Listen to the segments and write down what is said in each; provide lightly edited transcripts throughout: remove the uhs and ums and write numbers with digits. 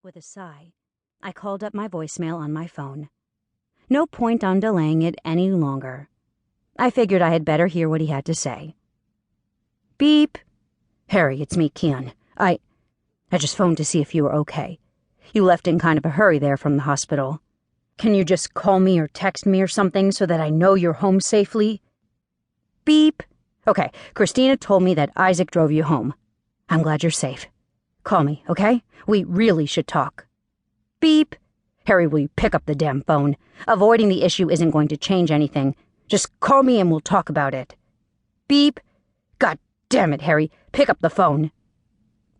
With a sigh, I called up my voicemail on my phone. No point on delaying it any longer. I figured I had better hear what he had to say. Beep. Harry, it's me, Cian. I just phoned to see if you were okay. You left in kind of a hurry there from the hospital. Can you just call me or text me or something so that I know you're home safely? Beep. Okay, Christina told me that Isaac drove you home. I'm glad you're safe. Call me, okay? We really should talk. Beep. Harry, will you pick up the damn phone? Avoiding the issue isn't going to change anything. Just call me and we'll talk about it. Beep. God damn it, Harry. Pick up the phone.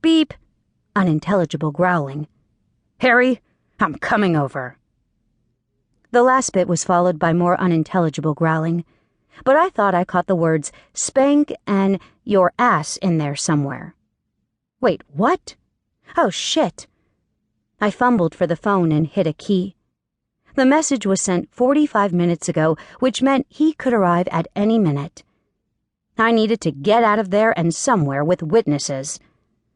Beep. Unintelligible growling. Harry, I'm coming over. The last bit was followed by more unintelligible growling, but I thought I caught the words spank and your ass in there somewhere. Wait, what? Oh, shit. I fumbled for the phone and hit a key. The message was sent 45 minutes ago, which meant he could arrive at any minute. I needed to get out of there and somewhere with witnesses.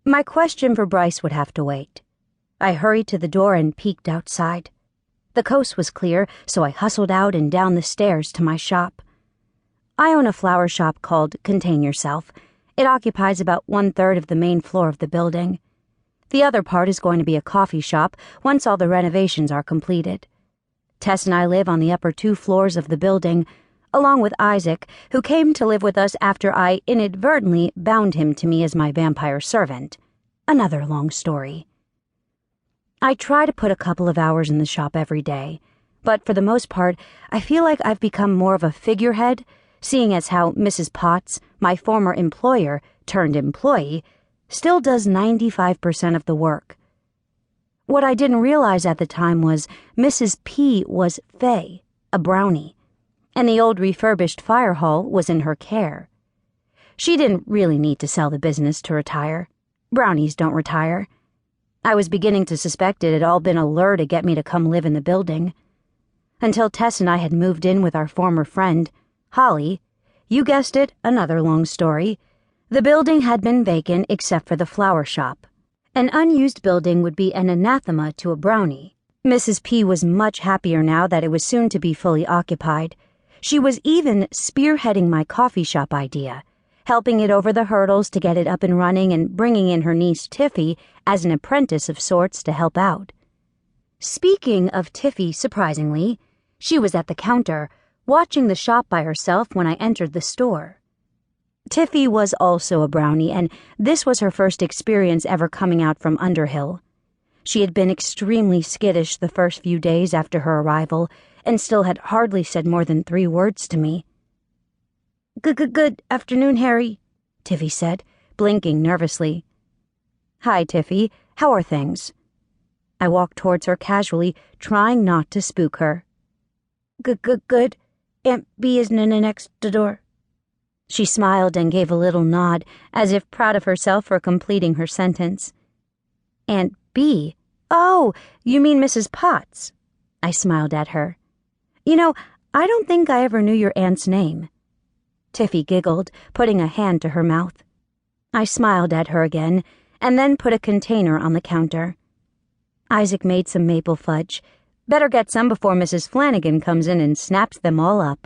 My question for Bryce would have to wait. I hurried to the door and peeked outside. The coast was clear, so I hustled out and down the stairs to my shop. I own a flower shop called Contain Yourself. It occupies about 1/3 of the main floor of the building. The other part is going to be a coffee shop once all the renovations are completed. Tess and I live on the upper 2 floors of the building, along with Isaac, who came to live with us after I inadvertently bound him to me as my vampire servant. Another long story. I try to put a couple of hours in the shop every day, but for the most part, I feel like I've become more of a figurehead, seeing as how Mrs. Potts, my former employer turned employee, still does 95% of the work. What I didn't realize at the time was Mrs. P was Faye, a brownie, and the old refurbished fire hall was in her care. She didn't really need to sell the business to retire. Brownies don't retire. I was beginning to suspect it had all been a lure to get me to come live in the building. Until Tess and I had moved in with our former friend, Holly. You guessed it, another long story. The building had been vacant except for the flower shop. An unused building would be an anathema to a brownie. Mrs. P was much happier now that it was soon to be fully occupied. She was even spearheading my coffee shop idea, helping it over the hurdles to get it up and running and bringing in her niece Tiffy as an apprentice of sorts to help out. Speaking of Tiffy, surprisingly, she was at the counter, watching the shop by herself when I entered the store. Tiffy was also a brownie, and this was her first experience ever coming out from Underhill. She had been extremely skittish the first few days after her arrival, and still had hardly said more than 3 words to me. Good afternoon, Harry, Tiffy said, blinking nervously. Hi, Tiffy. How are things? I walked towards her casually, trying not to spook her. Good. Aunt B is in the next door. She smiled and gave a little nod, as if proud of herself for completing her sentence. Aunt B? Oh, you mean Mrs. Potts? I smiled at her. You know, I don't think I ever knew your aunt's name. Tiffy giggled, putting a hand to her mouth. I smiled at her again, and then put a container on the counter. Isaac made some maple fudge. Better get some before Mrs. Flanagan comes in and snaps them all up.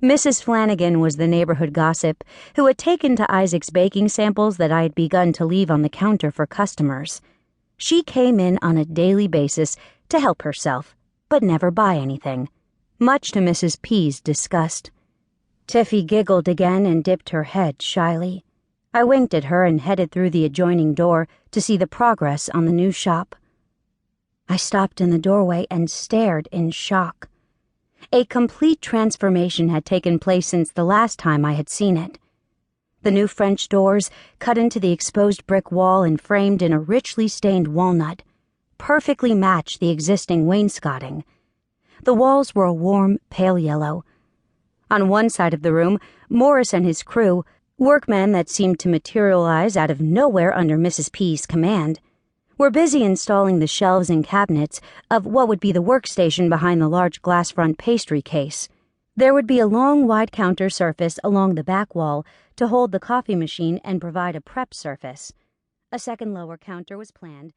Mrs. Flanagan was the neighborhood gossip who had taken to Isaac's baking samples that I had begun to leave on the counter for customers. She came in on a daily basis to help herself, but never buy anything, much to Mrs. P's disgust. Tiffy giggled again and dipped her head shyly. I winked at her and headed through the adjoining door to see the progress on the new shop. I stopped in the doorway and stared in shock. A complete transformation had taken place since the last time I had seen it. The new French doors, cut into the exposed brick wall and framed in a richly stained walnut, perfectly matched the existing wainscoting. The walls were a warm, pale yellow. On one side of the room, Morris and his crew, workmen that seemed to materialize out of nowhere under Mrs. P's command, were busy installing the shelves and cabinets of what would be the workstation behind the large glass front pastry case. There would be a long, wide counter surface along the back wall to hold the coffee machine and provide a prep surface. A second lower counter was planned